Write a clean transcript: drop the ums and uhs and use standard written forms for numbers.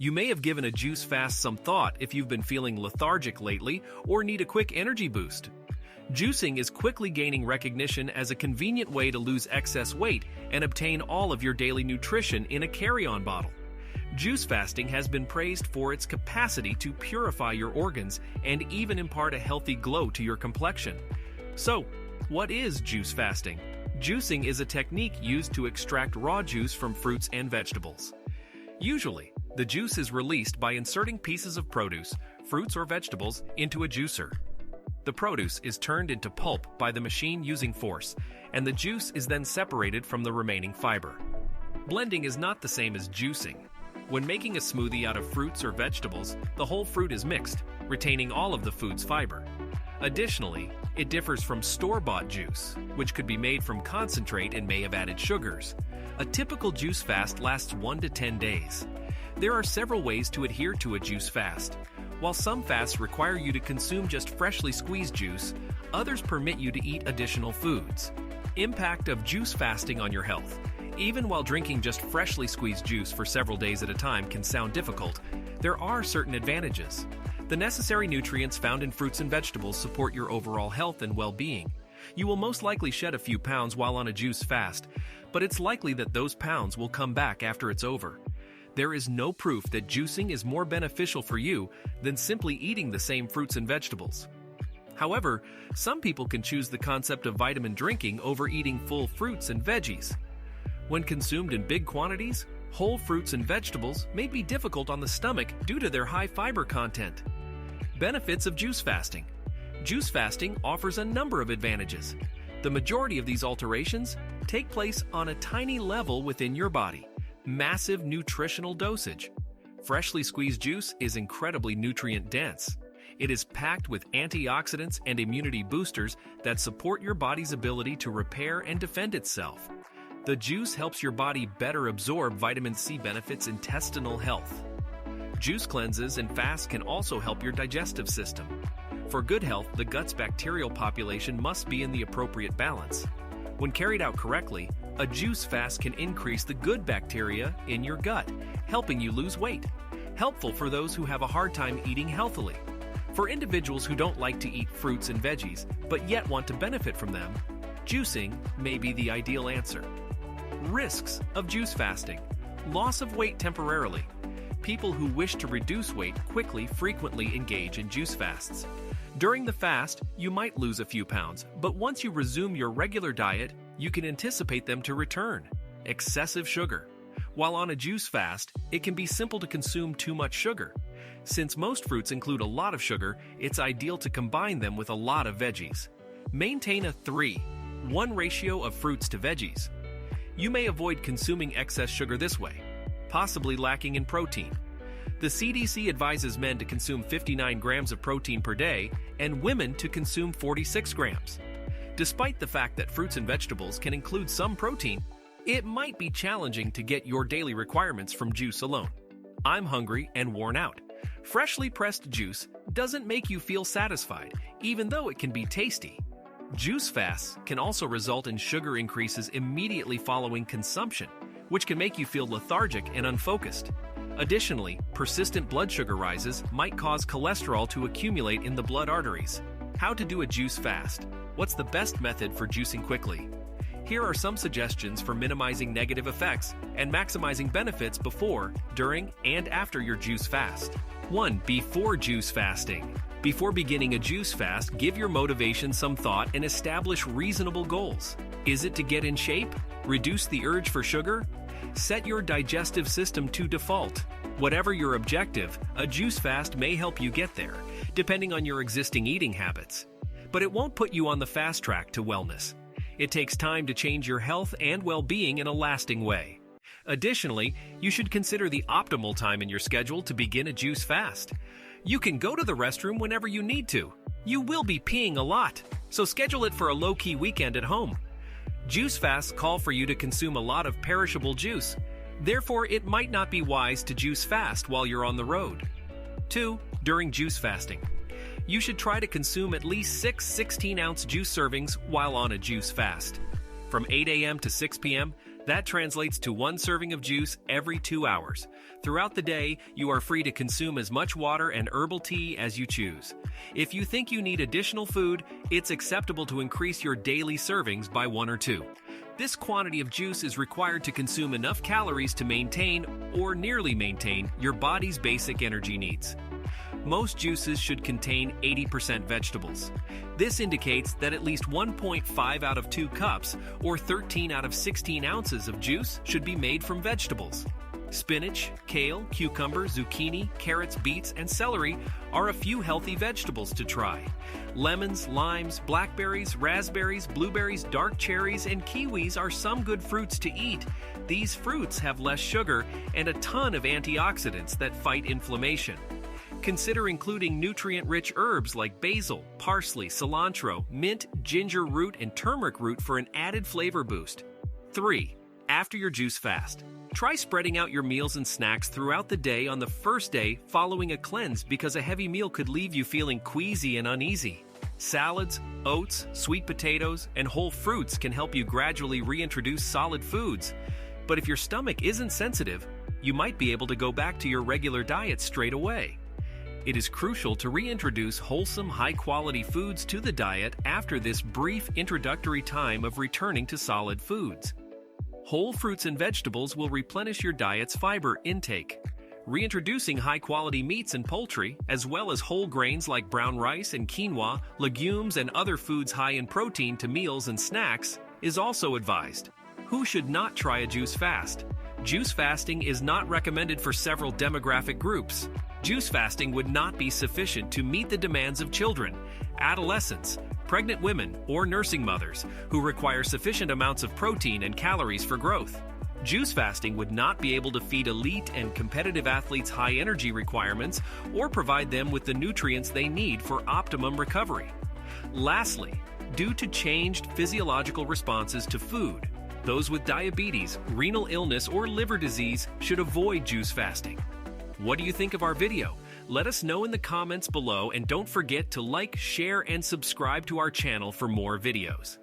You may have given a juice fast some thought if you've been feeling lethargic lately or need a quick energy boost. Juicing is quickly gaining recognition as a convenient way to lose excess weight and obtain all of your daily nutrition in a carry-on bottle. Juice fasting has been praised for its capacity to purify your organs and even impart a healthy glow to your complexion. So, what is juice fasting? Juicing is a technique used to extract raw juice from fruits and vegetables. Usually, the juice is released by inserting pieces of produce, fruits or vegetables, into a juicer. The produce is turned into pulp by the machine using force, and the juice is then separated from the remaining fiber. Blending is not the same as juicing. When making a smoothie out of fruits or vegetables, the whole fruit is mixed, retaining all of the food's fiber. Additionally, it differs from store-bought juice, which could be made from concentrate and may have added sugars. A typical juice fast lasts 1 to 10 days. There are several ways to adhere to a juice fast. While some fasts require you to consume just freshly squeezed juice, others permit you to eat additional foods. Impact of juice fasting on your health. Even while drinking just freshly squeezed juice for several days at a time can sound difficult, there are certain advantages. The necessary nutrients found in fruits and vegetables support your overall health and well-being. You will most likely shed a few pounds while on a juice fast, but it's likely that those pounds will come back after it's over. There is no proof that juicing is more beneficial for you than simply eating the same fruits and vegetables. However, some people can choose the concept of vitamin drinking over eating full fruits and veggies. When consumed in big quantities, whole fruits and vegetables may be difficult on the stomach due to their high fiber content. Benefits of juice fasting. Juice fasting offers a number of advantages. The majority of these alterations take place on a tiny level within your body. Massive nutritional dosage. Freshly squeezed juice is incredibly nutrient-dense. It is packed with antioxidants and immunity boosters that support your body's ability to repair and defend itself. The juice helps your body better absorb vitamin C benefits intestinal health. Juice cleanses and fasts can also help your digestive system. For good health, the gut's bacterial population must be in the appropriate balance. When carried out correctly, a juice fast can increase the good bacteria in your gut, helping you lose weight. Helpful for those who have a hard time eating healthily. For individuals who don't like to eat fruits and veggies, but yet want to benefit from them, juicing may be the ideal answer. Risks of juice fasting. Loss of weight temporarily. People who wish to reduce weight quickly frequently engage in juice fasts. During the fast, you might lose a few pounds, but once you resume your regular diet, you can anticipate them to return. Excessive sugar. While on a juice fast, it can be simple to consume too much sugar. Since most fruits include a lot of sugar, it's ideal to combine them with a lot of veggies. Maintain a 3:1 ratio of fruits to veggies. You may avoid consuming excess sugar this way, possibly lacking in protein. The CDC advises men to consume 59 grams of protein per day and women to consume 46 grams. Despite the fact that fruits and vegetables can include some protein, it might be challenging to get your daily requirements from juice alone. I'm hungry and worn out. Freshly pressed juice doesn't make you feel satisfied, even though it can be tasty. Juice fasts can also result in sugar increases immediately following consumption, which can make you feel lethargic and unfocused. Additionally, persistent blood sugar rises might cause cholesterol to accumulate in the blood arteries. How to do a juice fast. What's the best method for juicing quickly? Here are some suggestions for minimizing negative effects and maximizing benefits before, during, and after your juice fast. 1. Before juice fasting. Before beginning a juice fast, give your motivation some thought and establish reasonable goals. Is it to get in shape? Reduce the urge for sugar? Set your digestive system to default. Whatever your objective, a juice fast may help you get there, depending on your existing eating habits. But it won't put you on the fast track to wellness. It takes time to change your health and well-being in a lasting way. Additionally, you should consider the optimal time in your schedule to begin a juice fast. You can go to the restroom whenever you need to. You will be peeing a lot, so schedule it for a low-key weekend at home. Juice fasts call for you to consume a lot of perishable juice. Therefore, it might not be wise to juice fast while you're on the road. 2. During juice fasting. You should try to consume at least 6 16-ounce juice servings while on a juice fast. From 8 a.m. to 6 p.m., That translates to 1 serving of juice every 2 hours. Throughout the day, you are free to consume as much water and herbal tea as you choose. If you think you need additional food, it's acceptable to increase your daily servings by 1 or 2. This quantity of juice is required to consume enough calories to maintain, or nearly maintain, your body's basic energy needs. Most juices should contain 80% vegetables. This indicates that at least 1.5 out of 2 cups, or 13 out of 16 ounces of juice, should be made from vegetables. Spinach, kale, cucumber, zucchini, carrots, beets, and celery are a few healthy vegetables to try. Lemons, limes, blackberries, raspberries, blueberries, dark cherries, and kiwis are some good fruits to eat. These fruits have less sugar and a ton of antioxidants that fight inflammation. Consider including nutrient-rich herbs like basil, parsley, cilantro, mint, ginger root, and turmeric root for an added flavor boost. 3. After your juice fast, try spreading out your meals and snacks throughout the day on the first day following a cleanse, because a heavy meal could leave you feeling queasy and uneasy. Salads, oats, sweet potatoes, and whole fruits can help you gradually reintroduce solid foods. But if your stomach isn't sensitive, you might be able to go back to your regular diet straight away. It is crucial to reintroduce wholesome, high-quality foods to the diet after this brief introductory time of returning to solid foods. Whole fruits and vegetables will replenish your diet's fiber intake. Reintroducing high-quality meats and poultry, as well as whole grains like brown rice and quinoa, legumes, and other foods high in protein to meals and snacks, is also advised. Who should not try a juice fast? Juice fasting is not recommended for several demographic groups. Juice fasting would not be sufficient to meet the demands of children, adolescents, pregnant women, or nursing mothers who require sufficient amounts of protein and calories for growth. Juice fasting would not be able to feed elite and competitive athletes high energy requirements or provide them with the nutrients they need for optimum recovery. Lastly, due to changed physiological responses to food, those with diabetes, renal illness, or liver disease should avoid juice fasting. What do you think of our video? Let us know in the comments below, and don't forget to like, share, and subscribe to our channel for more videos.